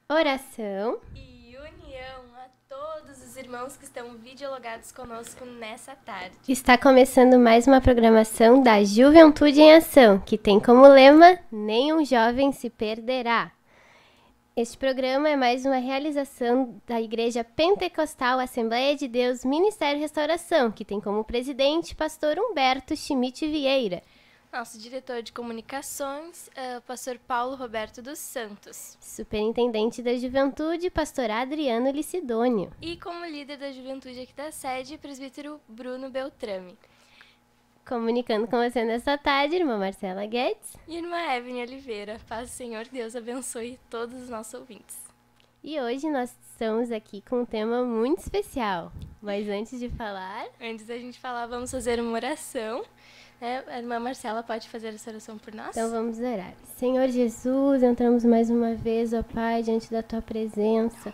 oração e união a todos os irmãos que estão videologados conosco nessa tarde. Está começando mais uma programação da Juventude em Ação, que tem como lema Nenhum Jovem se Perderá. Este programa é mais uma realização da Igreja Pentecostal Assembleia de Deus Ministério Restauração, que tem como presidente pastor Humberto Schmidt Vieira. Nosso diretor de comunicações, o pastor Paulo Roberto dos Santos. Superintendente da Juventude, pastor Adriano Licidônio. E como líder da Juventude aqui da sede, presbítero Bruno Beltrame. Comunicando com você nesta tarde, irmã Marcela Guedes. E irmã Evelyn Oliveira. Paz do Senhor, Deus abençoe todos os nossos ouvintes. E hoje nós estamos aqui com um tema muito especial. Mas antes de falar... Antes da gente falar, vamos fazer uma oração. A irmã Marcela pode fazer essa oração por nós? Então vamos orar. Senhor Jesus, entramos mais uma vez, ó Pai, diante da Tua presença.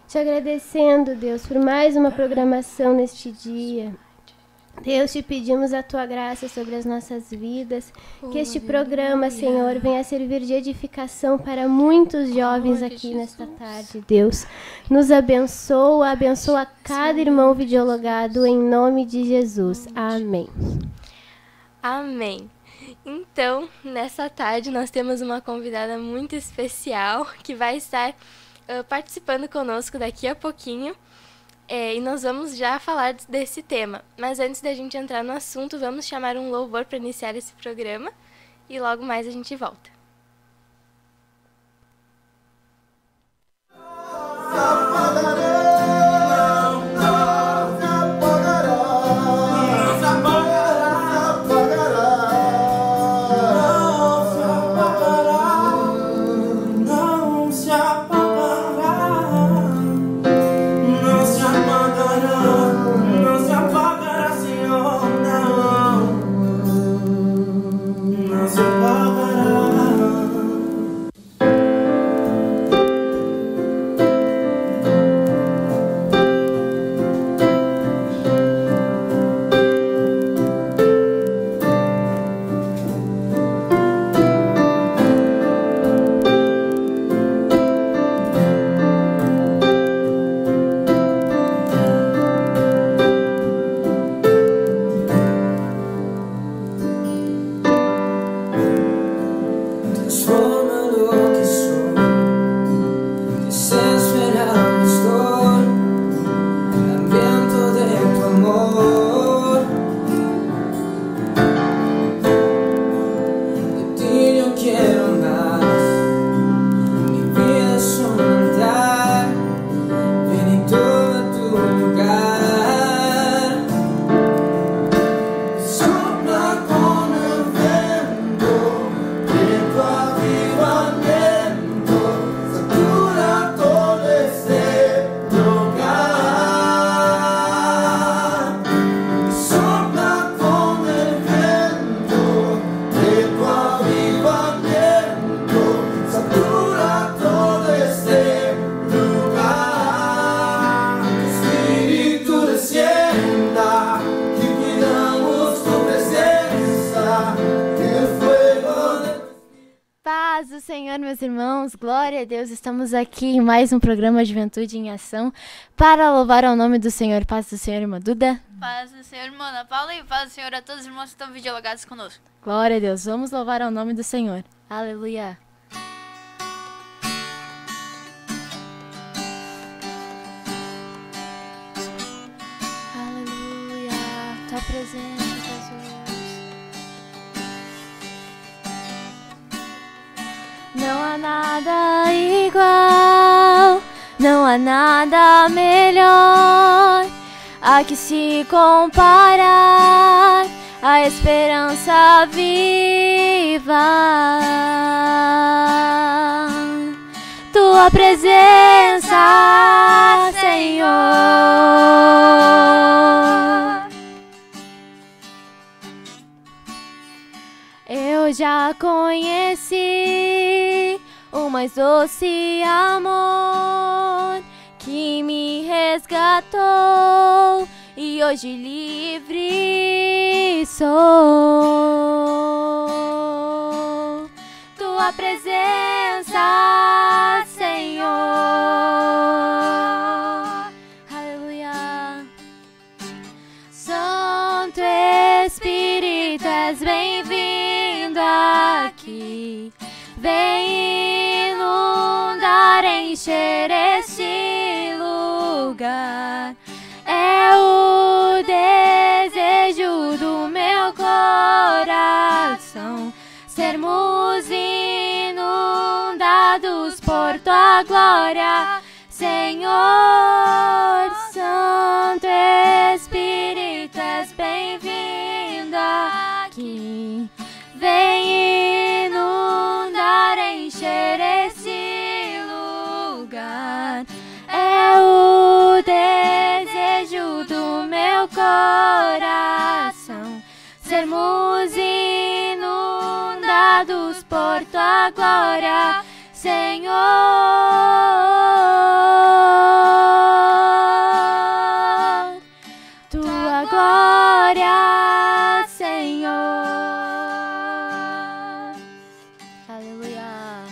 Te agradecendo, Deus, por mais uma programação neste dia. Deus, te pedimos a Tua graça sobre as nossas vidas, que este programa, Senhor, venha servir de edificação para muitos jovens aqui nesta tarde, Deus. Nos abençoa cada irmão videologado, em nome de Jesus. Amém. Amém. Então, nessa tarde, nós temos uma convidada muito especial que vai estar participando conosco daqui a pouquinho. E nós vamos já falar desse tema. Mas antes da gente entrar no assunto, vamos chamar um louvor para iniciar esse programa. E logo mais a gente volta. Glória a Deus, estamos aqui em mais um programa Juventude em Ação para louvar ao nome do Senhor. Paz do Senhor, irmã Duda. Paz do Senhor, irmã Ana Paula, e paz do Senhor a todos os irmãos que estão videologados conosco. Glória a Deus, vamos louvar ao nome do Senhor. Aleluia. Aleluia, tua presença, Jesus. Não há nada igual, não há nada melhor a que se comparar a esperança viva. Tua presença, Senhor. Eu já conheci o mais doce amor que me resgatou e hoje livre sou. Tua presença, Senhor. encher este lugar. É o desejo do meu coração, sermos inundados por tua glória, Senhor. Santo Espírito, és bem-vindo aqui. Vem inundar, encher esse lugar. É o desejo do meu coração, sermos inundados por tua glória, Senhor. Tua glória, Senhor. Aleluia.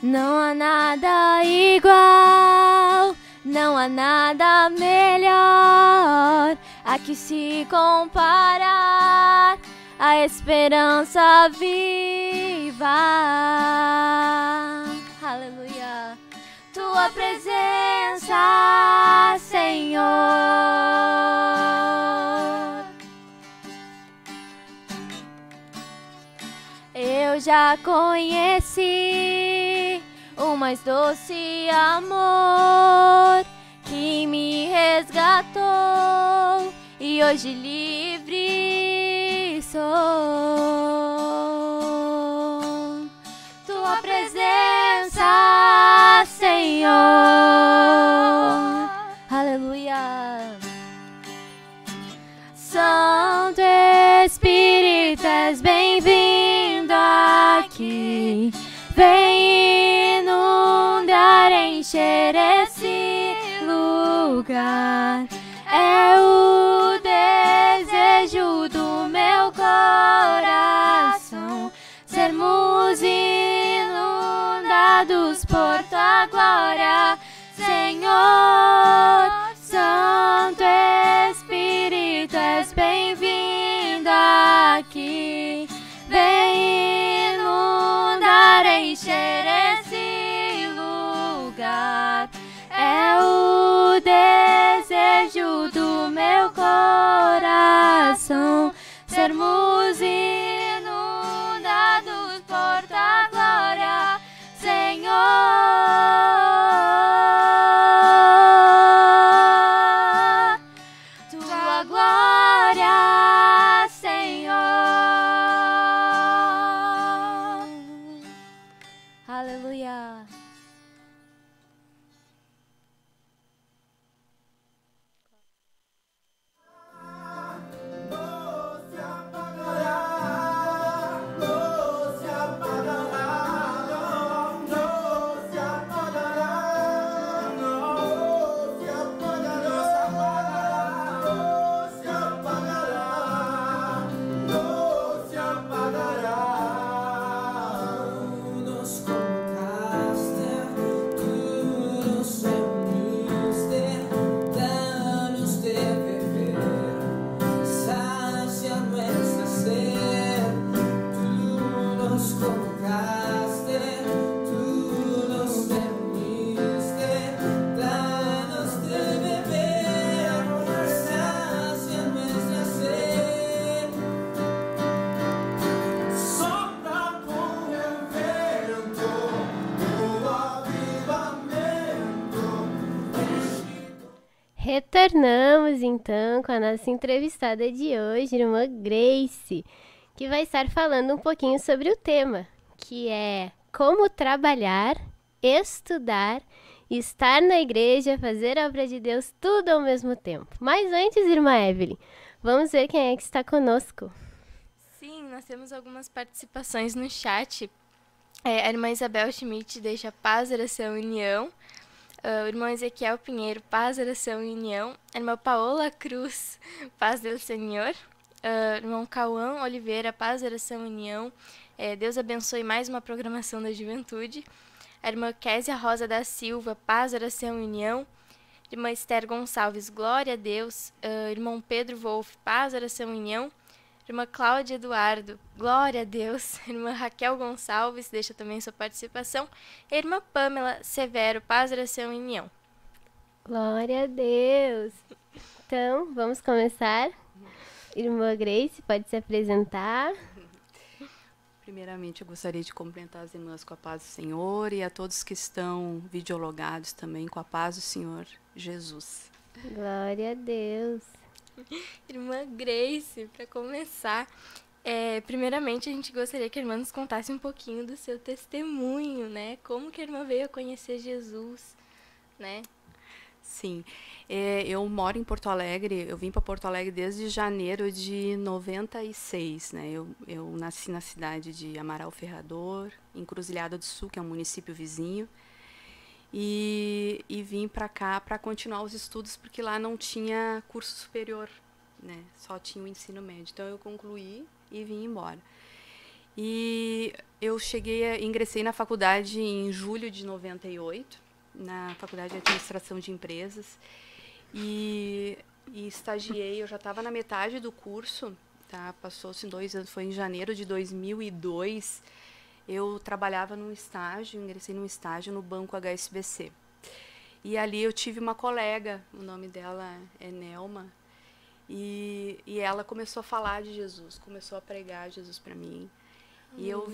Não há nada igual, não há nada melhor a que se comparar a esperança viva. Aleluia. Tua presença, Senhor. Eu já conheci o mais doce amor que me resgatou e hoje livre sou. Tua presença, Senhor. Aleluia. Santo Espírito, és bem-vindo aqui. Vem inundar, encher esse lugar. É o desejo do meu coração, sermos inundados por tua glória, Senhor. Santo Espírito, és bem-vindo aqui. Vem inundar, encher esse lugar. É o desejo do meu coração, sermos inundados por tua glória, Senhor. Tua glória, Senhor. Aleluia. Retornamos então com a nossa entrevistada de hoje, irmã Grace, que vai estar falando um pouquinho sobre o tema, que é como trabalhar, estudar, estar na igreja, fazer a obra de Deus, tudo ao mesmo tempo. Mas antes, irmã Evelyn, vamos ver quem é que está conosco. Sim, nós temos algumas participações no chat. A irmã Isabel Schmidt deixa paz, oração e união. O irmão Ezequiel Pinheiro, paz, oração e união. A irmã Paola Cruz, paz do Senhor. O irmão Cauã Oliveira, paz, oração e união. Deus abençoe mais uma programação da juventude. A irmã Késia Rosa da Silva, paz, oração e união. Irmã Esther Gonçalves, glória a Deus. Irmão Pedro Wolff, paz, oração e união. Irmã Cláudia Eduardo, glória a Deus. Irmã Raquel Gonçalves, deixa também sua participação. Irmã Pamela Severo, paz, oração e união. Glória a Deus. Então, vamos começar. Irmã Grace, pode se apresentar. Primeiramente, eu gostaria de cumprimentar as irmãs com a paz do Senhor e a todos que estão videologados também com a paz do Senhor Jesus. Glória a Deus. Irmã Grace, para começar, primeiramente a gente gostaria que a irmã nos contasse um pouquinho do seu testemunho, né? Como que a irmã veio a conhecer Jesus, né? Sim, eu moro em Porto Alegre, eu vim para Porto Alegre desde janeiro de 96, né? Eu nasci na cidade de Amaral Ferrador, Encruzilhada do Sul, que é um município vizinho, e vim para cá para continuar os estudos, porque lá não tinha curso superior, né? Só tinha o ensino médio. Então eu concluí e vim embora. E eu ingressei na faculdade em julho de 98, na Faculdade de Administração de Empresas, e estagiei. Eu já estava na metade do curso, tá? Passou-se 2 anos, foi em janeiro de 2002. Eu trabalhava num estágio, ingressei num estágio no Banco HSBC. E ali eu tive uma colega, o nome dela é Nelma, e ela começou a falar de Jesus, começou a pregar Jesus para mim. E eu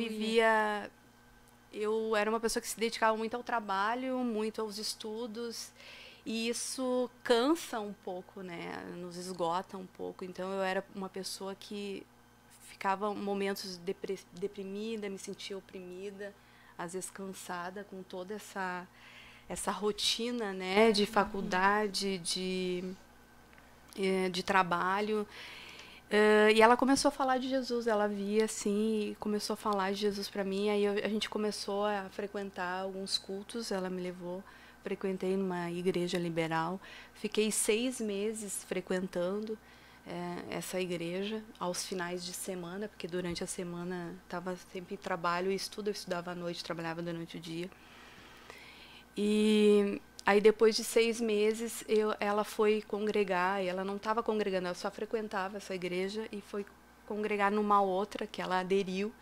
era uma pessoa que se dedicava muito ao trabalho, muito aos estudos, e isso cansa um pouco, né? Nos esgota um pouco. Então eu era uma pessoa que ficava momentos deprimida, me sentia oprimida, às vezes cansada com toda essa rotina, né, de faculdade, de trabalho. E ela começou a falar de Jesus, ela via assim, e começou a falar de Jesus para mim. Aí a gente começou a frequentar alguns cultos, ela me levou, frequentei numa igreja liberal, fiquei 6 meses frequentando essa igreja aos finais de semana, porque durante a semana estava sempre em trabalho e estudo, eu estudava à noite, trabalhava durante o dia. E aí depois de 6 meses ela foi congregar, e ela não estava congregando, ela só frequentava essa igreja e foi congregar numa outra que ela aderiu.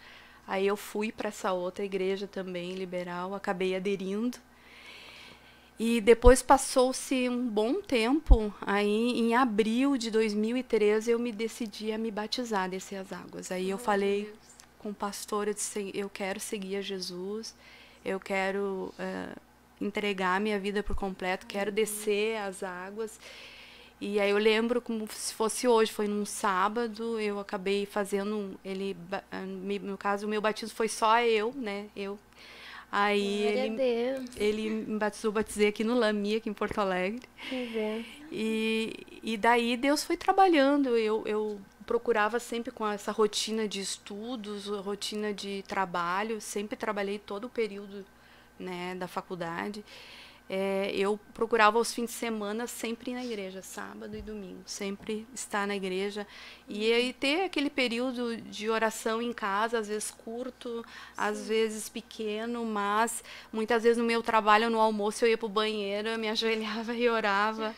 Aí eu fui para essa outra igreja também liberal, acabei aderindo. E depois passou-se um bom tempo, aí em abril de 2013 eu me decidi a me batizar, descer as águas. Aí eu falei com o pastor, eu disse, eu quero seguir a Jesus, eu quero entregar minha vida por completo, quero descer as águas. E aí eu lembro como se fosse hoje, foi num sábado, eu acabei fazendo, no caso o meu batismo foi só eu, né, Aí ele me batizei aqui no Lami, aqui em Porto Alegre. E daí Deus foi trabalhando. Eu procurava sempre com essa rotina de estudos, rotina de trabalho. Sempre trabalhei todo o período, né, da faculdade. Eu procurava aos fins de semana sempre ir na igreja, sábado e domingo, sempre estar na igreja. E aí ter aquele período de oração em casa, às vezes curto, às vezes pequeno, mas muitas vezes no meu trabalho, no almoço, eu ia para o banheiro, eu me ajoelhava e orava.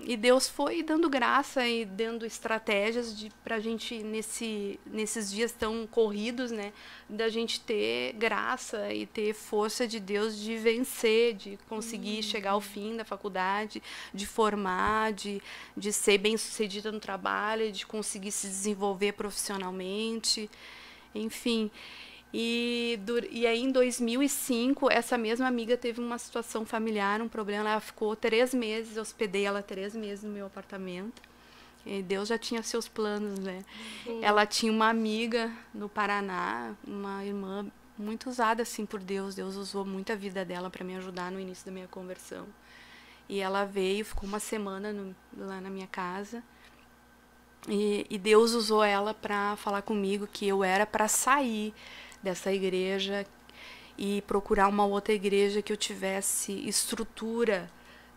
E Deus foi dando graça e dando estratégias para a gente, nesses dias tão corridos, né, da gente ter graça e ter força de Deus de vencer, de conseguir chegar ao fim da faculdade, de formar, de ser bem-sucedida no trabalho, de conseguir se desenvolver profissionalmente, enfim. E aí, em 2005, essa mesma amiga teve uma situação familiar, um problema. Ela ficou 3 meses, eu hospedei ela 3 meses no meu apartamento. E Deus já tinha seus planos, né? Sim. Ela tinha uma amiga no Paraná, uma irmã muito usada assim por Deus. Deus usou muito a vida dela para me ajudar no início da minha conversão. E ela veio, ficou uma semana lá na minha casa. E Deus usou ela para falar comigo que eu era para sair dessa igreja e procurar uma outra igreja que eu tivesse estrutura,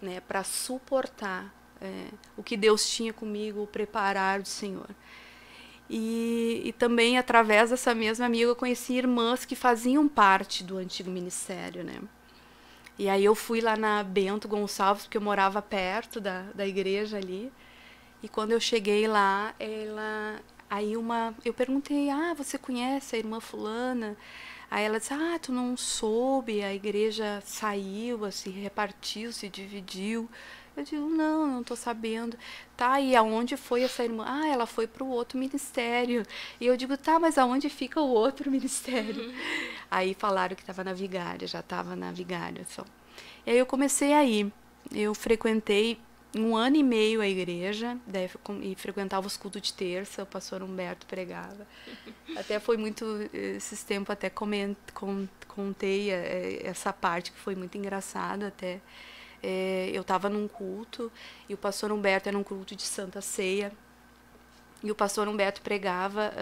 né, para suportar o que Deus tinha comigo, o preparar do Senhor. E também, através dessa mesma amiga, eu conheci irmãs que faziam parte do antigo ministério, né? E aí eu fui lá na Bento Gonçalves, porque eu morava perto da igreja ali. E quando eu cheguei lá, eu perguntei, você conhece a irmã fulana? Aí ela disse, tu não soube, a igreja saiu, se repartiu, se dividiu. Eu digo, não estou sabendo. Tá, e aonde foi essa irmã? Ela foi para o outro ministério. E eu digo, tá, mas aonde fica o outro ministério? Aí falaram que estava na Vigária, já estava na Vigária só. E aí eu comecei a ir. Eu frequentei 1 ano e meio a igreja, daí e frequentava os cultos de terça, o pastor Humberto pregava. Até foi muito, esses tempos até contei essa parte que foi muito engraçado até. Eu estava num culto e o pastor Humberto era um culto de Santa Ceia e o pastor Humberto pregava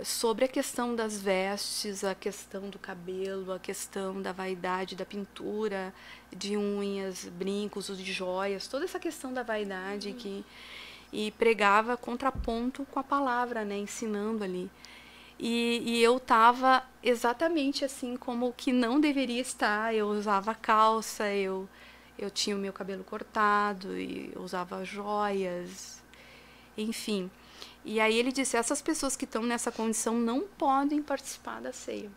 sobre a questão das vestes, a questão do cabelo, a questão da vaidade, da pintura, de unhas, brincos, de joias, toda essa questão da vaidade e pregava contraponto com a palavra, né, ensinando ali. E eu estava exatamente assim como que não deveria estar. Eu usava calça, eu tinha o meu cabelo cortado, e eu usava joias, enfim. E aí ele disse, essas pessoas que estão nessa condição não podem participar da ceia.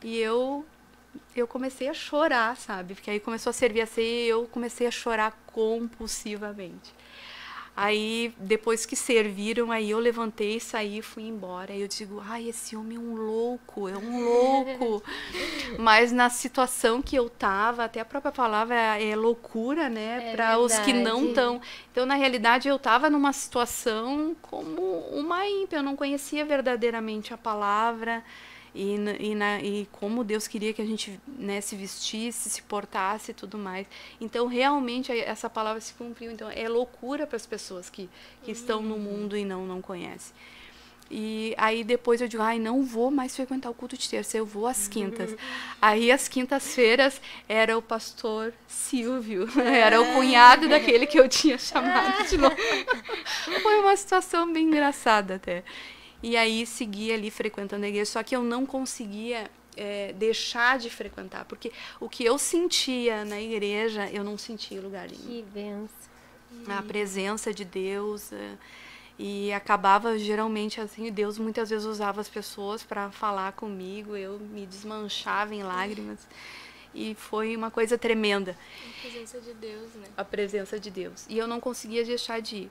E eu comecei a chorar, sabe? Porque aí começou a servir a ceia e eu comecei a chorar compulsivamente. Aí, depois que serviram, aí eu levantei, saí e fui embora. Aí eu digo, esse homem é um louco. Mas na situação que eu estava, até a própria palavra é loucura, né? Para os que não estão. Então, na realidade, eu estava numa situação como uma ímpia. Eu não conhecia verdadeiramente a palavra. E como Deus queria que a gente, né, se vestisse, se portasse e tudo mais. Então, realmente, essa palavra se cumpriu. Então, é loucura para as pessoas que estão no mundo e não conhecem. E aí, depois eu digo, não vou mais frequentar o culto de terça, eu vou às quintas. Aí, às quintas-feiras, era o pastor Silvio, era o cunhado daquele que eu tinha chamado de novo. Foi uma situação bem engraçada até. E aí segui ali frequentando a igreja, só que eu não conseguia deixar de frequentar, porque o que eu sentia na igreja, eu não sentia em lugar nenhum. Que benção. A presença de Deus, e acabava geralmente assim, Deus muitas vezes usava as pessoas para falar comigo, eu me desmanchava em lágrimas. E foi uma coisa tremenda. A presença de Deus, né? A presença de Deus. E eu não conseguia deixar de ir.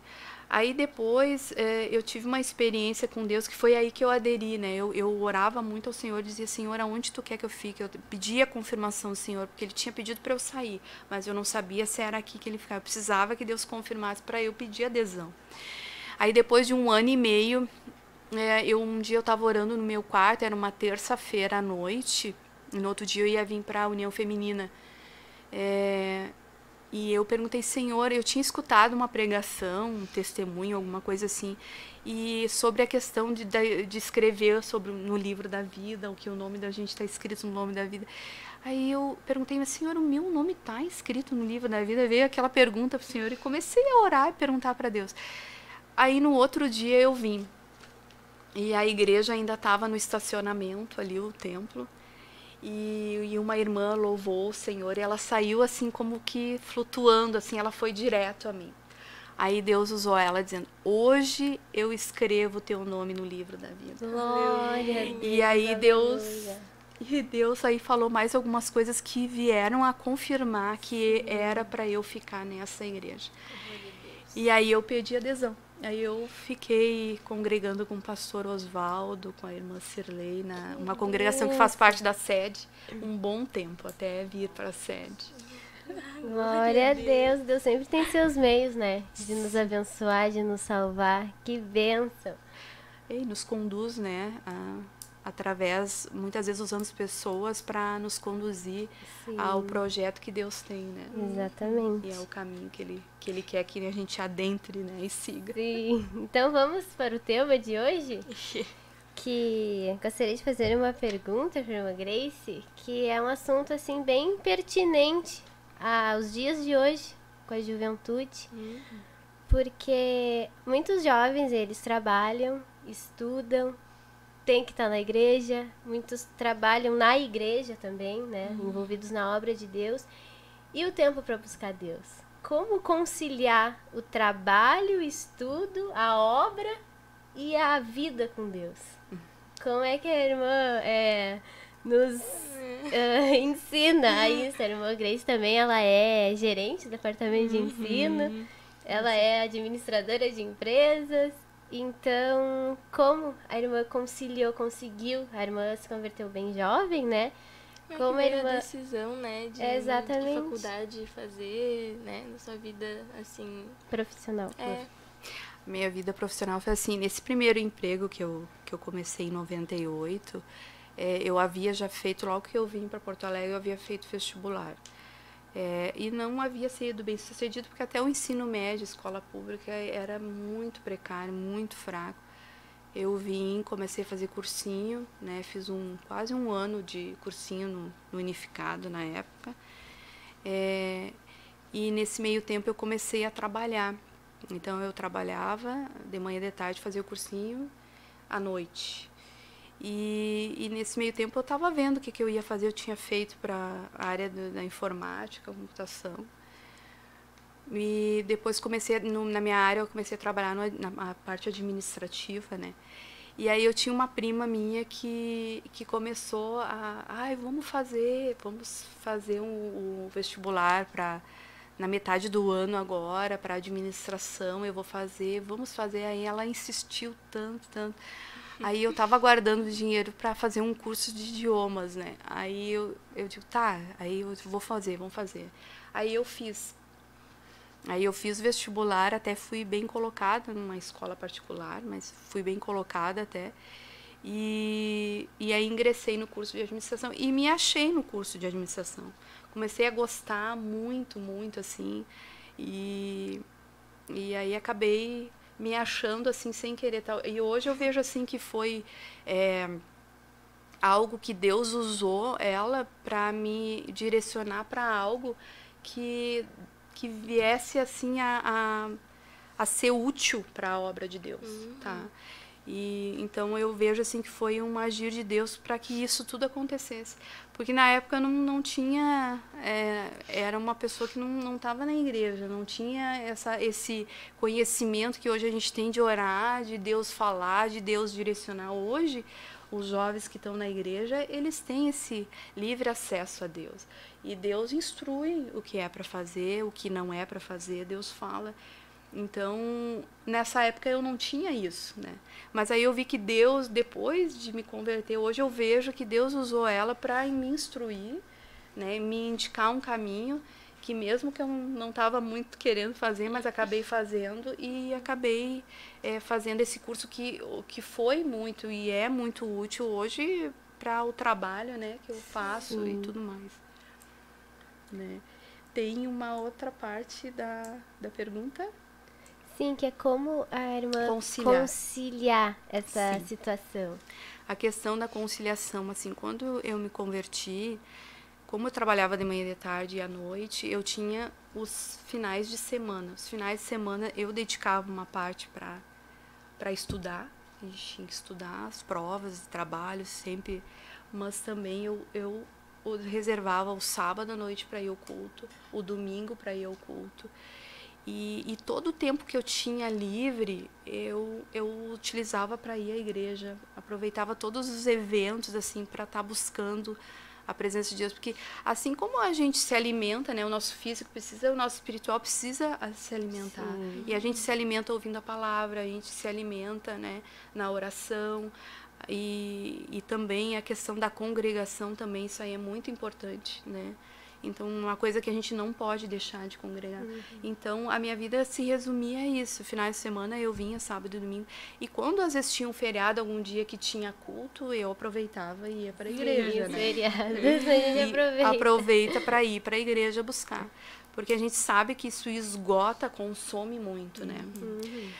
Aí depois eu tive uma experiência com Deus, que foi aí que eu aderi, né? Eu orava muito ao Senhor, dizia, Senhor, aonde Tu quer que eu fique? Eu pedia a confirmação do Senhor, porque Ele tinha pedido para eu sair, mas eu não sabia se era aqui que Ele ficava. Eu precisava que Deus confirmasse para eu pedir adesão. Aí depois de 1 ano e meio, um dia eu estava orando no meu quarto, era uma terça-feira à noite, e no outro dia eu ia vir para a União Feminina. E eu perguntei, Senhor, eu tinha escutado uma pregação, um testemunho, alguma coisa assim, e sobre a questão de escrever no livro da vida, o que o nome da gente está escrito no nome da vida. Aí eu perguntei, mas Senhor, o meu nome está escrito no livro da vida? Veio aquela pergunta para o Senhor e comecei a orar e perguntar para Deus. Aí no outro dia eu vim, e a igreja ainda estava no estacionamento ali, o templo. E uma irmã louvou o Senhor e ela saiu assim como que flutuando, assim, ela foi direto a mim. Aí Deus usou ela dizendo, hoje eu escrevo o teu nome no livro da vida. Glória a Deus. E aí Deus aí falou mais algumas coisas que vieram a confirmar que era para eu ficar nessa igreja. E aí eu pedi adesão. Aí eu fiquei congregando com o pastor Oswaldo, com a irmã Cirlei, uma congregação que faz parte da sede, um bom tempo, até vir para a sede. Glória a Deus. Deus sempre tem seus meios, né? De nos abençoar, de nos salvar. Que bênção. E nos conduz, né? Através, muitas vezes usando as pessoas para nos conduzir ao projeto que Deus tem, né? Exatamente. E é o caminho que ele quer que a gente adentre, né? E siga. Sim. Então vamos para o tema de hoje? Que gostaria de fazer uma pergunta para a irmã Grace, que é um assunto assim bem pertinente aos dias de hoje, com a juventude. Porque muitos jovens, eles trabalham, estudam, tem que estar na igreja, muitos trabalham na igreja também, né? Envolvidos na obra de Deus. E o tempo para buscar Deus? como conciliar o trabalho, o estudo, a obra e a vida com Deus. Como é que a irmã nos ensina a isso? A irmã Grace também, ela é gerente do departamento de ensino, ela é administradora de empresas. Então, como a irmã conseguiu, a irmã se converteu bem jovem, né? Como a irmã... decisão, né, de exatamente. faculdade fazer, né, na sua vida, assim... profissional. Minha vida profissional foi assim, nesse primeiro emprego que eu comecei em 98, eu havia já feito, logo que eu vim para Porto Alegre, eu havia feito vestibular. E não havia sido bem sucedido, porque até o ensino médio, escola pública, era muito precário, muito fraco. Eu comecei a fazer cursinho, né, fiz quase um ano de cursinho no Unificado na época. E nesse meio tempo eu comecei a trabalhar. Então eu trabalhava de manhã e de tarde, fazia o cursinho à noite. E nesse meio tempo eu estava vendo o que eu ia fazer. Eu tinha feito para a área da informática, computação. E depois comecei, na minha área, eu comecei a trabalhar na parte administrativa, né? E aí eu tinha uma prima minha que começou vamos fazer um vestibular na metade do ano agora, para administração, vamos fazer. Aí ela insistiu tanto. Aí eu estava guardando dinheiro para fazer um curso de idiomas, né? Aí eu digo, tá, aí eu vamos fazer. Aí eu fiz vestibular, até fui bem colocada numa escola particular, mas fui bem colocada até. E aí ingressei no curso de administração e me achei no curso de administração. Comecei a gostar muito, assim, e aí acabei me achando assim sem querer tal. E hoje eu vejo assim que foi algo que Deus usou ela para me direcionar para algo que viesse assim a ser útil para a obra de Deus, tá? E então eu vejo assim que foi um agir de Deus para que isso tudo acontecesse, porque na época eu não tinha, era uma pessoa que não estava na igreja, não tinha esse conhecimento que hoje a gente tem de orar, de Deus falar, de Deus direcionar. Hoje os jovens que estão na igreja, eles têm esse livre acesso a Deus, e Deus instrui o que é para fazer, o que não é para fazer, Deus fala. Então, nessa época eu não tinha isso, né? Mas aí eu vi que Deus, depois de me converter, hoje eu vejo que Deus usou ela para me instruir, né? Me indicar um caminho que mesmo que eu não estava muito querendo fazer, mas acabei fazendo e acabei fazendo esse curso que foi muito e é muito útil hoje para o trabalho, né? Que eu faço e tudo mais, né? Tem uma outra parte da pergunta? Sim, que é como a irmã conciliar essa situação. A questão da conciliação, assim, quando eu me converti, como eu trabalhava de manhã e de tarde e à noite, eu tinha os finais de semana. Os finais de semana eu dedicava uma parte para estudar. A gente tinha que estudar as provas, trabalhos sempre, mas também eu reservava o sábado à noite para ir ao culto, o domingo para ir ao culto. E todo o tempo que eu tinha livre, eu utilizava para ir à igreja. Aproveitava todos os eventos assim para estar buscando a presença de Deus. Porque assim como a gente se alimenta, né, o nosso físico precisa, o nosso espiritual precisa se alimentar. Sim. E a gente se alimenta ouvindo a palavra, a gente se alimenta, né, na oração. E também a questão da congregação também, isso aí é muito importante, né? Então, uma coisa que a gente não pode deixar de congregar. Então, a minha vida se resumia a isso. Finais de semana eu vinha sábado e domingo. E quando às vezes tinha um feriado, algum dia que tinha culto, eu aproveitava e ia para a igreja. Né? Aproveita para ir para a igreja buscar. Porque a gente sabe que isso esgota, consome muito, né?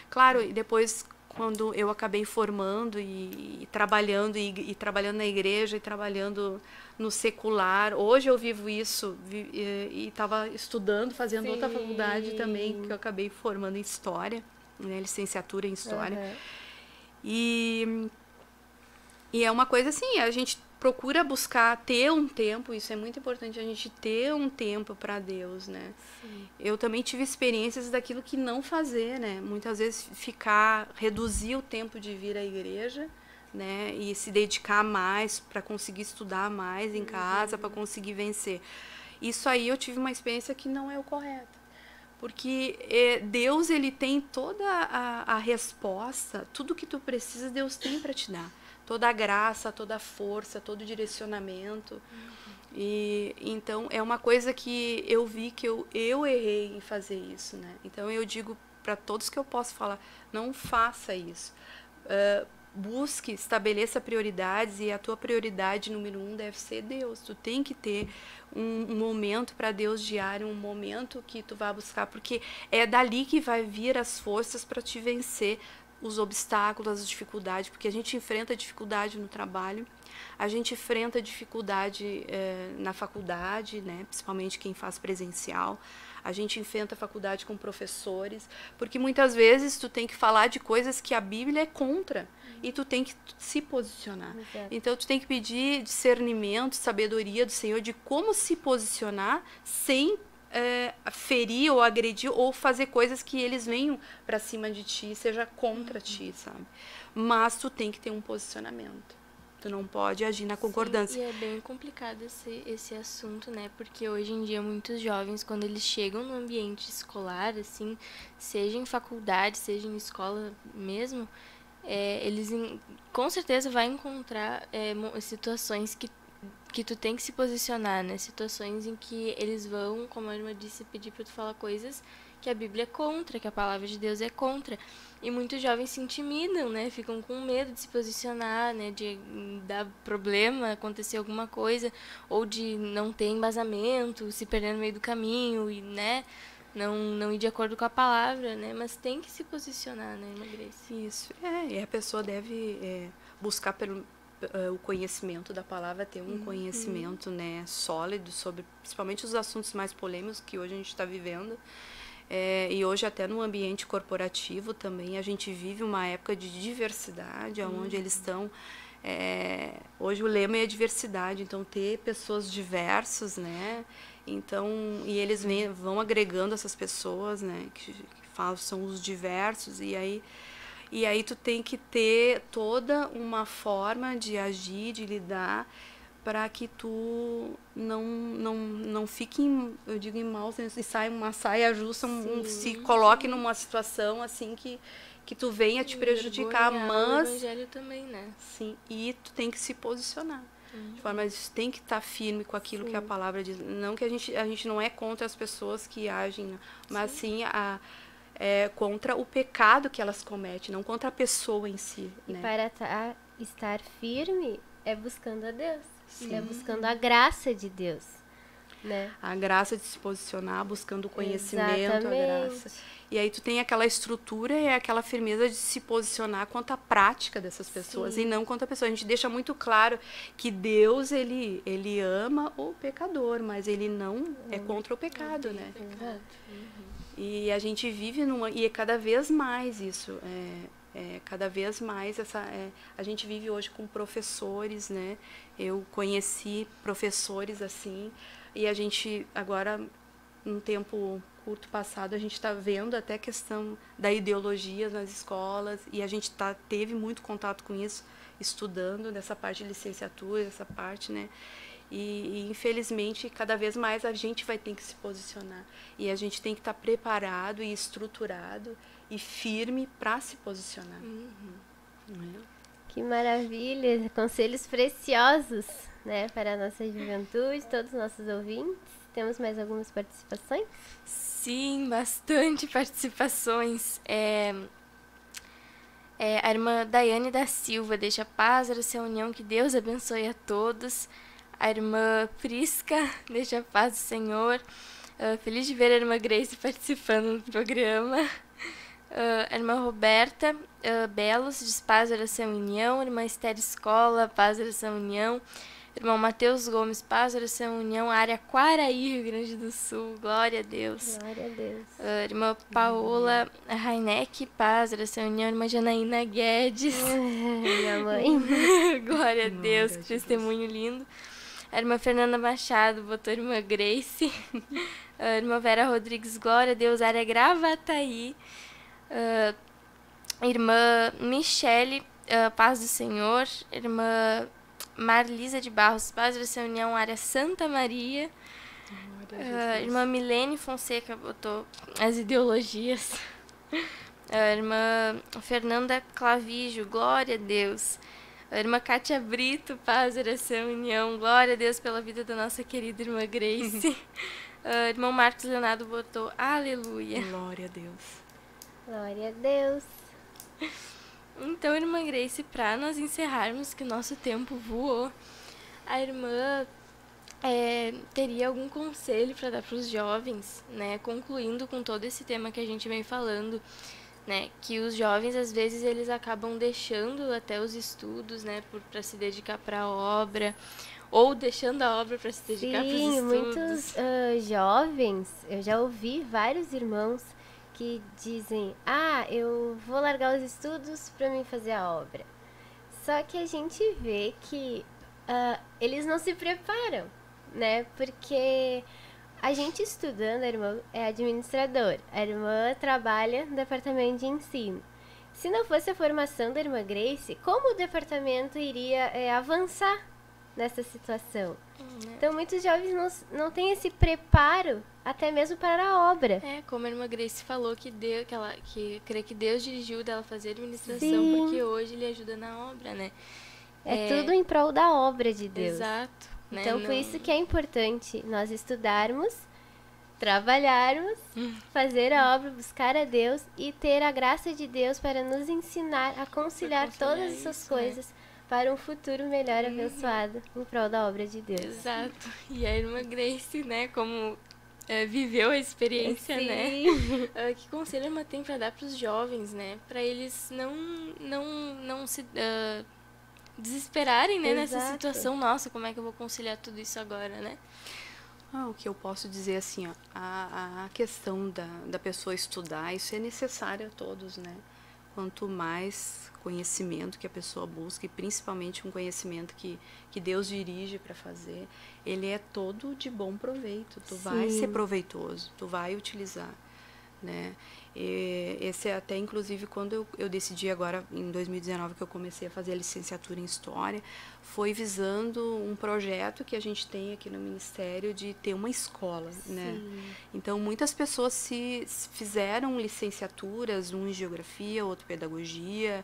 Claro, e depois, quando eu acabei formando e trabalhando, e trabalhando na igreja e trabalhando no secular, hoje eu vivo isso, e estava estudando, fazendo outra faculdade também, que eu acabei formando em História, né, licenciatura em História. E é uma coisa assim, a gente procura buscar, ter um tempo, isso é muito importante, a gente ter um tempo para Deus, né? Sim. Eu também tive experiências daquilo que não fazer, né? Muitas vezes reduzir o tempo de vir à igreja, né? E se dedicar mais para conseguir estudar mais em casa, para conseguir vencer. Isso aí eu tive uma experiência que não é o correto. Porque Deus, ele tem toda a resposta, tudo que tu precisa, Deus tem para te dar. Toda a graça, toda a força, todo o direcionamento. E então é uma coisa que eu vi que eu errei em fazer isso, né? Então eu digo para todos que eu posso falar, não faça isso. Busque, estabeleça prioridades, e a tua prioridade número 1 deve ser Deus. Tu tem que ter um momento para Deus diário, um momento que tu vai buscar, porque é dali que vai vir as forças para te vencer os obstáculos, as dificuldades, porque a gente enfrenta dificuldade no trabalho, a gente enfrenta dificuldade na faculdade, né? Principalmente quem faz presencial. A gente enfrenta a faculdade com professores, porque muitas vezes tu tem que falar de coisas que a Bíblia é contra, e tu tem que se posicionar. Exato. Então tu tem que pedir discernimento, sabedoria do Senhor de como se posicionar sem ferir ou agredir ou fazer coisas que eles venham para cima de ti, seja contra ti, sabe? Mas tu tem que ter um posicionamento. Tu não pode agir na concordância. Sim, e é bem complicado esse assunto, né? Porque hoje em dia muitos jovens, quando eles chegam no ambiente escolar, assim, seja em faculdade, seja em escola mesmo, eles com certeza vão encontrar situações que tu tem que se posicionar, né? Situações em que eles vão, como a irmã disse, pedir para tu falar coisas que a Bíblia é contra, que a palavra de Deus é contra. E muitos jovens se intimidam, né? Ficam com medo de se posicionar, né? De dar problema, acontecer alguma coisa, ou de não ter embasamento, se perder no meio do caminho, e, né? Não ir de acordo com a palavra, né? Mas tem que se posicionar, né, irmã Grace? Isso. E a pessoa deve buscar pelo o conhecimento da palavra, ter um conhecimento, né, sólido sobre principalmente os assuntos mais polêmicos que hoje a gente está vivendo. E hoje até no ambiente corporativo também a gente vive uma época de diversidade, onde eles estão... hoje o lema é diversidade, então ter pessoas diversas, né? Então, e eles vão agregando essas pessoas, né, que falam, são os diversos, e aí tu tem que ter toda uma forma de agir, de lidar, para que tu não fique, eu digo, em maus, e saia uma saia justa, se coloque numa situação assim que tu venha te prejudicar, mas... O evangelho também, né? Sim, e tu tem que se posicionar. De forma, a gente tem que estar firme com aquilo que a palavra diz. Não que a gente não é contra as pessoas que agem, mas sim contra o pecado que elas cometem, não contra a pessoa em si. E né? para estar firme é buscando a Deus. É buscando a graça de Deus. Né? A graça de se posicionar, buscando o conhecimento, Exatamente. a graça. E aí tu tem aquela estrutura e aquela firmeza de se posicionar quanto à prática dessas pessoas. Sim. E não quanto à pessoa. A gente deixa muito claro que Deus, ele ama o pecador, mas ele não é contra o pecado, né? Exato. E a gente vive e é cada vez mais isso. Cada vez mais a gente vive hoje com professores, né? Eu conheci professores assim, e a gente agora, num tempo curto passado, a gente está vendo até a questão da ideologia nas escolas, e a gente teve muito contato com isso, estudando nessa parte de licenciatura, essa parte, né? E infelizmente, cada vez mais a gente vai ter que se posicionar. E a gente tem que estar preparado e estruturado e firme para se posicionar. Que maravilha, conselhos preciosos, né, para a nossa juventude, todos os nossos ouvintes. Temos mais algumas participações? Sim, bastante participações. A irmã Daiane da Silva deixa paz, essa união, que Deus abençoe a todos. A irmã Prisca deixa paz do Senhor. Feliz de ver a irmã Grace participando do programa. A irmã Roberta Belos diz paz, oração, união. A irmã Esther Escola, paz, oração, união. Irmão Matheus Gomes, paz, oração, união, área Quaraí, Rio Grande do Sul. Glória a Deus. Glória a Deus. Irmã Paola Raineck, paz, oração, união. Irmã Janaína Guedes. Minha mãe. Glória a Deus, que testemunho lindo. A irmã Fernanda Machado botou a irmã Grace. A irmã Vera Rodrigues, glória a Deus, área Gravataí. Irmã Michele, paz do Senhor. Irmã Marlisa de Barros, paz dessa união, área Santa Maria. Irmã Milene Fonseca botou as ideologias. Irmã Fernanda Clavijo, glória a Deus. Irmã Kátia Brito, paz, oração, união, glória a Deus pela vida da nossa querida irmã Grace. Irmão Marcos Leonardo botou aleluia. Glória a Deus. Glória a Deus. Então, irmã Grace, para nós encerrarmos, que o nosso tempo voou, a irmã teria algum conselho para dar para os jovens, né? Concluindo com todo esse tema que a gente vem falando, né? Que os jovens, às vezes, eles acabam deixando até os estudos, né? Para se dedicar para a obra, ou deixando a obra para se dedicar para os estudos. Muitos jovens, eu já ouvi vários irmãos que dizem, eu vou largar os estudos para mim fazer a obra. Só que a gente vê que eles não se preparam, né? Porque a gente estudando, a irmã é administradora, a irmã trabalha no departamento de ensino. Se não fosse a formação da irmã Grace, como o departamento iria avançar nessa situação? Então, muitos jovens não têm esse preparo até mesmo para a obra. Como a irmã Grace falou, que crê que Deus dirigiu dela fazer administração, Sim. porque hoje ele ajuda na obra, né? Tudo em prol da obra de Deus. Exato. Né? Então, por isso que é importante nós estudarmos, trabalharmos, fazer a obra, buscar a Deus e ter a graça de Deus para nos ensinar a conciliar todas essas isso, coisas, né? Para um futuro melhor abençoado em prol da obra de Deus. Exato. E a irmã Grace, né, como viveu a experiência, Sim. né? Que conselho a irmã tem para dar para os jovens, né? Para eles não se desesperarem, né, nessa situação. Nossa, como é que eu vou conciliar tudo isso agora, né? O que eu posso dizer assim, a questão da pessoa estudar, isso é necessário a todos, né? Quanto mais conhecimento que a pessoa busca, e principalmente um conhecimento que Deus dirige para fazer, ele é todo de bom proveito. Tu vai ser proveitoso, tu vai utilizar, né? E esse é até, inclusive, quando eu decidi agora, em 2019, que eu comecei a fazer a licenciatura em História, foi visando um projeto que a gente tem aqui no Ministério de ter uma escola, né? Então, muitas pessoas se fizeram licenciaturas, um em Geografia, outro Pedagogia,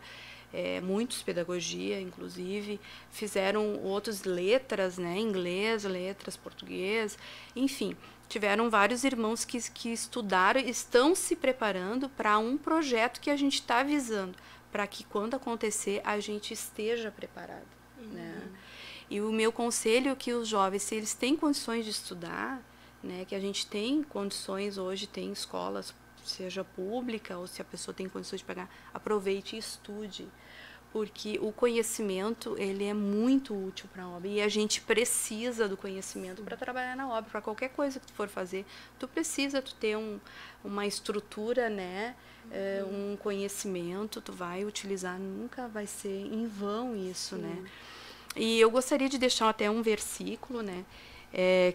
muitos Pedagogia, inclusive, fizeram outros letras, né? Inglês, letras, português, enfim. Tiveram vários irmãos que estudaram e estão se preparando para um projeto que a gente está visando, para que quando acontecer a gente esteja preparado. Né? E o meu conselho é que os jovens, se eles têm condições de estudar, né, que a gente tem condições hoje, tem escolas, seja pública ou se a pessoa tem condições de pagar, aproveite e estude. Porque o conhecimento, ele é muito útil para a obra. E a gente precisa do conhecimento para trabalhar na obra. Para qualquer coisa que tu for fazer, tu ter uma estrutura, né? Um conhecimento, tu vai utilizar. Nunca vai ser em vão isso, né? E eu gostaria de deixar até um versículo, né?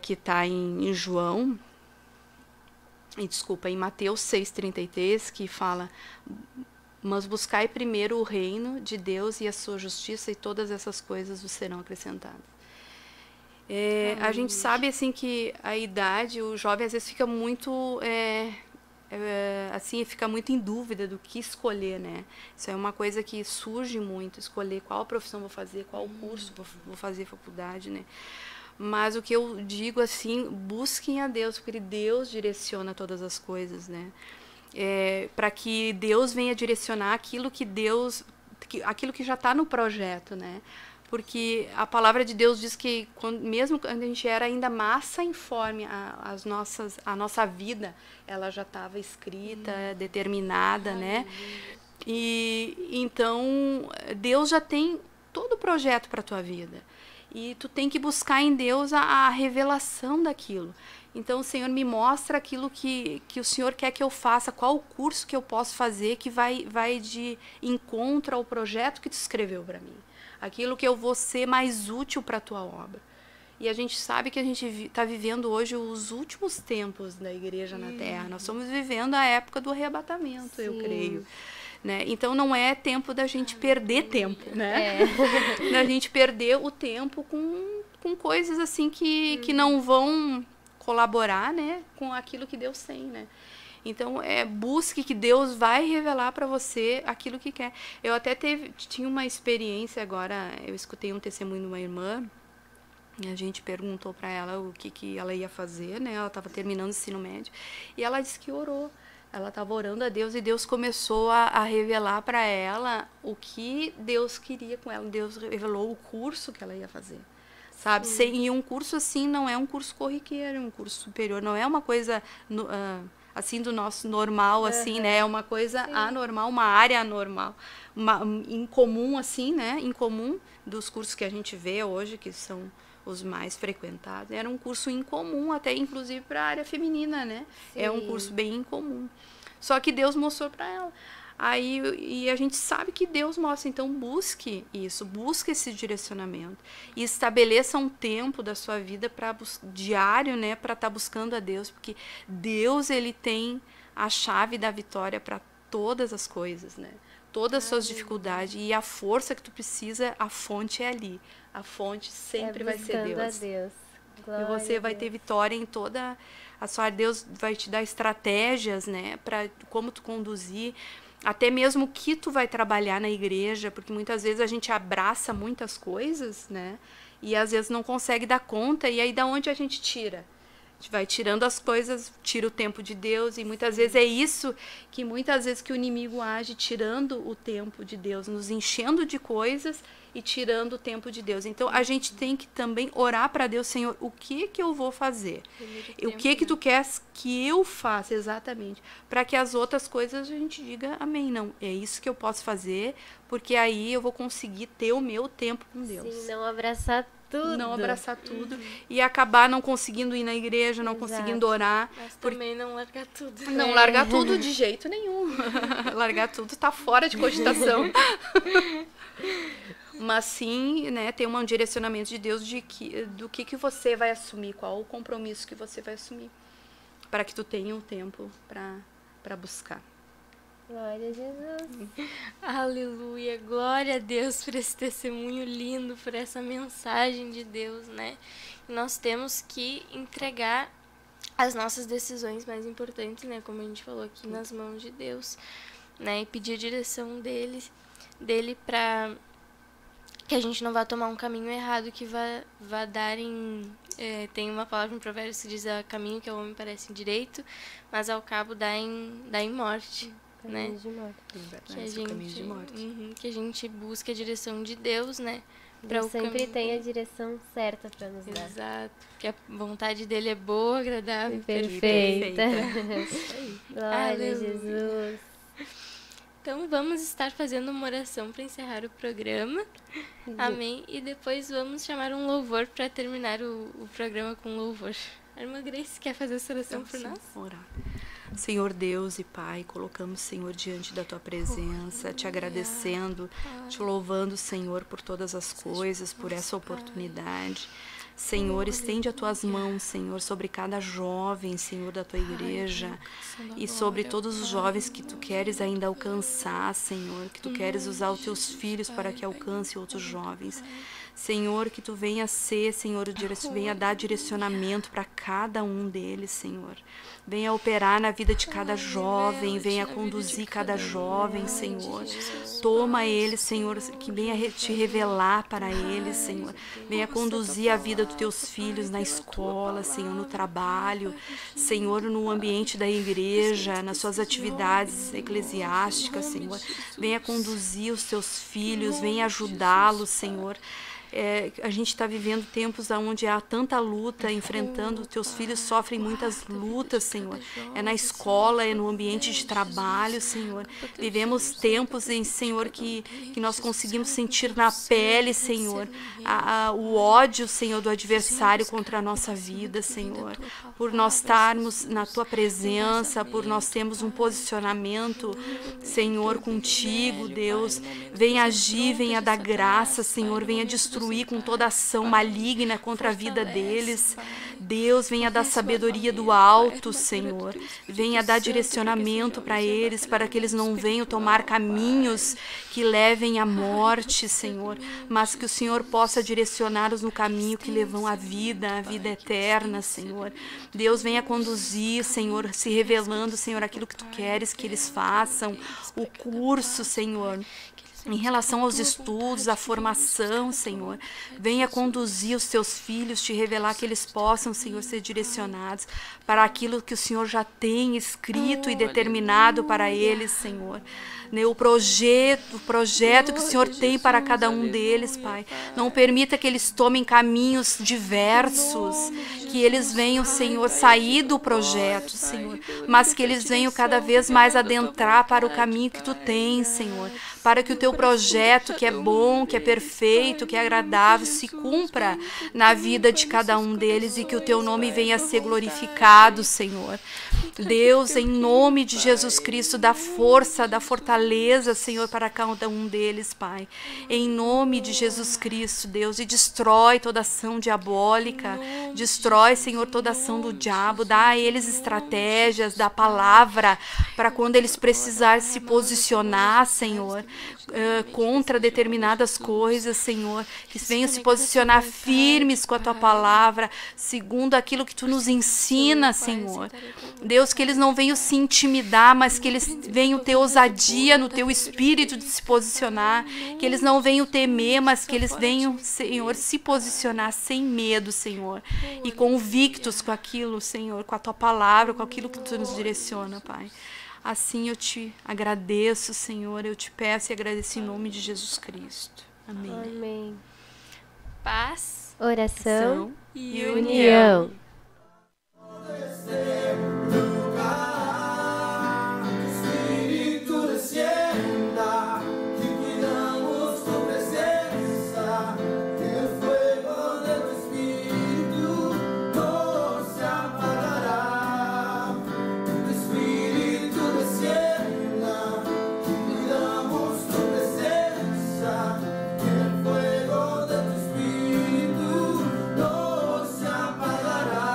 Que está em João, em Mateus 6,33, que fala... Mas buscai primeiro o reino de Deus e a sua justiça, e todas essas coisas vos serão acrescentadas. A gente sabe assim que a idade, o jovem às vezes fica muito assim, fica muito em dúvida do que escolher, né? Isso é uma coisa que surge muito, escolher qual profissão vou fazer, qual curso vou fazer, faculdade, né? Mas o que eu digo assim, busquem a Deus, porque Deus direciona todas as coisas, né? Para que Deus venha direcionar aquilo que já está no projeto, né? Porque a palavra de Deus diz que mesmo quando a gente era ainda massa informe, a nossa vida, ela já estava escrita, determinada, né? E então Deus já tem todo o projeto para a tua vida. E tu tem que buscar em Deus a revelação daquilo. Então, o Senhor me mostra aquilo que o Senhor quer que eu faça, qual o curso que eu posso fazer que vai de encontro ao projeto que tu escreveu para mim. Aquilo que eu vou ser mais útil para a tua obra. E a gente sabe que a gente está vivendo hoje os últimos tempos da igreja na Terra. Nós estamos vivendo a época do arrebatamento, eu creio. Né? Então, não é tempo da gente perder tempo, né? Da gente perder o tempo com coisas assim que não vão colaborar, né, com aquilo que Deus tem, né? Então, busque que Deus vai revelar para você aquilo que quer. Eu até tinha uma experiência agora, eu escutei um testemunho de uma irmã, e a gente perguntou para ela o que ela ia fazer, né? Ela estava terminando o ensino médio, e ela disse que orou. Ela estava orando a Deus e Deus começou a revelar para ela o que Deus queria com ela. Deus revelou o curso que ela ia fazer. Sabe? E um curso assim não é um curso corriqueiro, um curso superior, não é uma coisa assim do nosso normal, assim, né? É uma coisa anormal, uma área anormal, incomum, assim, né? Incomum dos cursos que a gente vê hoje, que são os mais frequentados. Era um curso incomum, até inclusive para a área feminina, né? Sim. É um curso bem incomum. Só que Deus mostrou para ela. E a gente sabe que Deus mostra, então busque isso, busque esse direcionamento e estabeleça um tempo da sua vida diário, né, para estar buscando a Deus, porque Deus, ele tem a chave da vitória para todas as coisas, né? Todas as suas dificuldades, e a força que tu precisa, a fonte é ali, a fonte sempre vai ser Deus. A Deus. E você vai ter vitória em toda a sua área. Deus vai te dar estratégias, né, para como tu conduzir, até mesmo o que tu vai trabalhar na igreja, porque muitas vezes a gente abraça muitas coisas, né, e às vezes não consegue dar conta, e aí da onde a gente tira? A gente vai tirando as coisas, tira o tempo de Deus, e muitas vezes é isso que muitas vezes que o inimigo age, tirando o tempo de Deus, nos enchendo de coisas e tirando o tempo de Deus. Então, a gente tem que também orar para Deus, Senhor, o que eu vou fazer? O que tu queres que eu faça exatamente? Para que as outras coisas a gente diga amém. Não, é isso que eu posso fazer, porque aí eu vou conseguir ter o meu tempo com Deus. Sim, não abraçar tudo. Não abraçar tudo. E acabar não conseguindo ir na igreja, não conseguindo orar. Mas também não largar tudo. Não largar tudo de jeito nenhum. Largar tudo tá fora de cogitação. Mas sim, né, ter um direcionamento de Deus do que você vai assumir, qual o compromisso que você vai assumir, para que tu tenha um tempo para buscar. Glória a Jesus. Aleluia, glória a Deus por esse testemunho lindo, por essa mensagem de Deus, né? Nós temos que entregar as nossas decisões mais importantes, né, como a gente falou aqui, nas mãos de Deus, né, e pedir a direção dele para que a gente não vá tomar um caminho errado que vá dar em... tem uma palavra em Provérbios que diz: a caminho que ao homem parece direito, mas ao cabo dá em morte. Né? De morte. Que a gente busque a direção de Deus, né? Deus sempre tem a direção certa para nos dar. Exato. Que a vontade dele é boa, agradável e perfeita. Glória a Jesus. Então vamos estar fazendo uma oração para encerrar o programa. Amém. E depois vamos chamar um louvor para terminar o programa com louvor. A irmã Grace quer fazer essa oração por nós? Orar. Senhor Deus e Pai, colocamos, Senhor, diante da Tua presença, te agradecendo, te louvando, Senhor, por todas as coisas, por essa oportunidade. Senhor, estende as Tuas mãos, Senhor, sobre cada jovem, Senhor, da Tua igreja, e sobre todos os jovens que Tu queres ainda alcançar, Senhor, que Tu queres usar os Teus filhos para que alcance outros jovens. Senhor, que Tu venha ser, Senhor, venha dar direcionamento para cada um deles, Senhor. Venha operar na vida de cada jovem, venha conduzir cada jovem, Senhor. Toma eles, Senhor, que venha te revelar para eles, Senhor. Venha conduzir a vida dos Teus filhos na escola, Senhor, no trabalho, Senhor, no ambiente da igreja, nas suas atividades eclesiásticas, Senhor. Venha conduzir os Teus filhos, venha ajudá-los, Senhor. A gente está vivendo tempos onde há tanta luta, enfrentando, teus filhos sofrem muitas lutas, Senhor. É na escola, é no ambiente de trabalho, Senhor. Vivemos tempos, Senhor, que nós conseguimos sentir na pele, Senhor, o ódio, Senhor, do adversário contra a nossa vida, Senhor. Por nós estarmos na Tua presença, por nós termos um posicionamento, Senhor, contigo, Deus. Venha agir, venha dar graça, Senhor, venha destruir com toda ação maligna contra a vida deles. Deus, venha dar sabedoria do alto, Senhor. Venha dar direcionamento para eles, para que eles não venham tomar caminhos que levem à morte, Senhor, mas que o Senhor possa direcioná-los no caminho que levam à vida eterna, Senhor. Deus, venha conduzir, Senhor, se revelando, Senhor, aquilo que Tu queres que eles façam, o curso, Senhor. Em relação aos estudos, à formação, Senhor, venha conduzir os Teus filhos, te revelar que eles possam, Senhor, ser direcionados para aquilo que o Senhor já tem escrito e determinado para eles, Senhor. O projeto que o Senhor tem para cada um deles, Pai. Não permita que eles tomem caminhos diversos, que eles venham, Senhor, sair do projeto, Senhor, mas que eles venham cada vez mais adentrar para o caminho que Tu tens, Senhor, para que o Teu projeto, que é bom, que é perfeito, que é agradável, se cumpra na vida de cada um deles e que o Teu nome venha a ser glorificado, Senhor. Deus, em nome de Jesus Cristo, dá força, dá fortaleza, Senhor, para cada um deles, Pai. Em nome de Jesus Cristo, Deus, e destrói toda ação diabólica, destrói, Senhor, toda ação do diabo, dá a eles estratégias, dá palavra para quando eles precisarem se posicionar, Senhor, contra determinadas coisas, Senhor, que venham se posicionar firmes com a Tua palavra, segundo aquilo que Tu nos ensina, Senhor. Deus, que eles não venham se intimidar, mas que eles venham ter ousadia no Teu espírito de se posicionar, que eles não venham temer, mas que eles venham, Senhor, se posicionar sem medo, Senhor, e convictos com aquilo, Senhor, com a Tua palavra, com aquilo que Tu nos direciona, Pai. Assim eu Te agradeço, Senhor, eu Te peço e agradeço em nome de Jesus Cristo. Amém. Amém. Paz, Oração e união. Espíritu descienda, que cuidamos tu presencia, que el fuego de tu Espíritu no se apagará. Espíritu descienda, que cuidamos tu presencia, que el fuego de tu Espíritu no se apagará.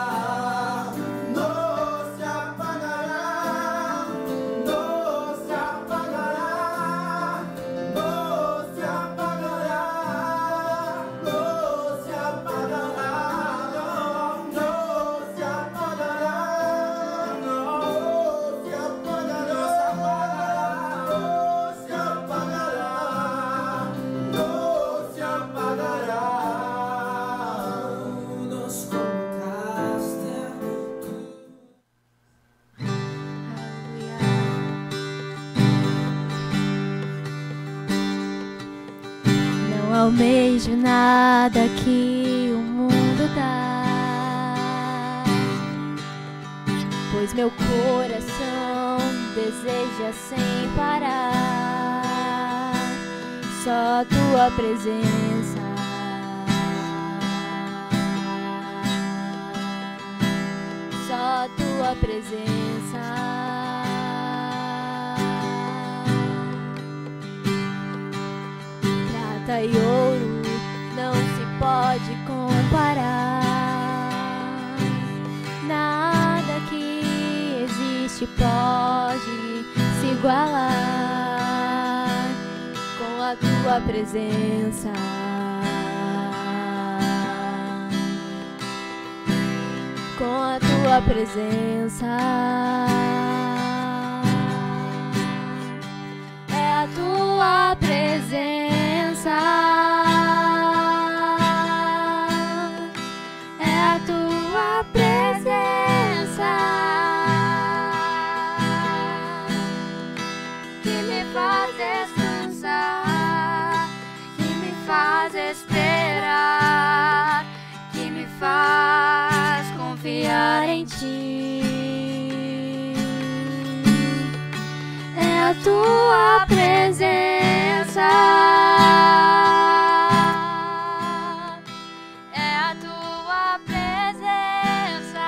Não almejo nada que o mundo dá, pois meu coração deseja sem parar só Tua presença. Só Tua presença. Prata e ouro não se pode comparar. Nada que existe pode se igualar com a Tua presença. Com a Tua presença. É a Tua presença, é a Tua presença que me faz descansar, que me faz esperar. ti. É a tua presença, é a tua presença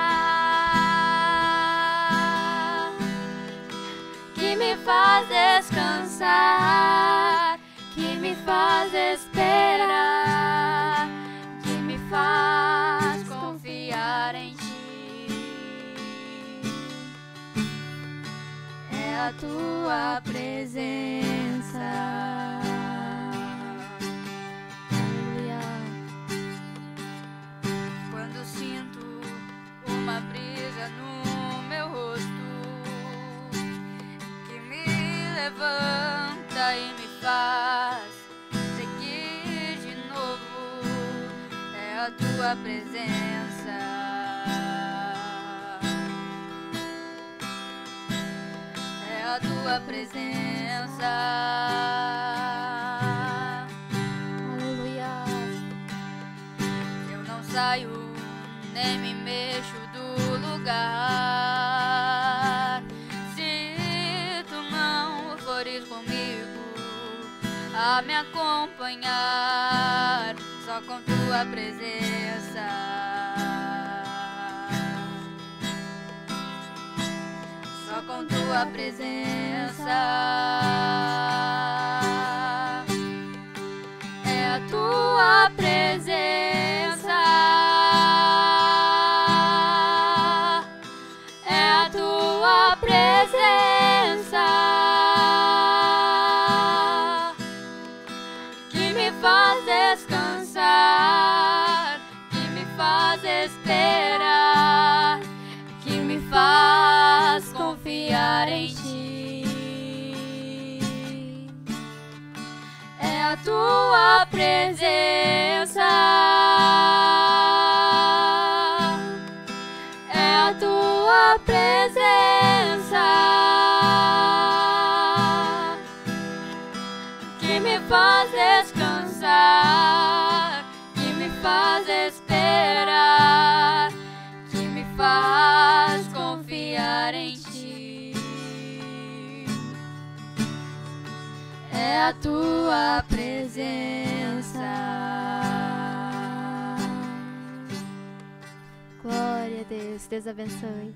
que me faz descansar, que me faz esperar, que me faz confiar em ti. É a tua presença. Aleluia. Quando sinto uma brisa no meu rosto que me levanta e me faz seguir de novo, é a tua presença. É a tua presença. Aleluia. Eu não saio nem me mexo do lugar se tu não fores comigo a me acompanhar, só com tua presença. Só com tua presença. É a tua presença, é a tua presença que me faz descansar, que me faz esperar, que me faz confiar em ti. É a tua presença, é a tua presença que me faz descansar, que me faz esperar, que me faz confiar em ti. É a tua presença. Glória a Deus. Deus abençoe.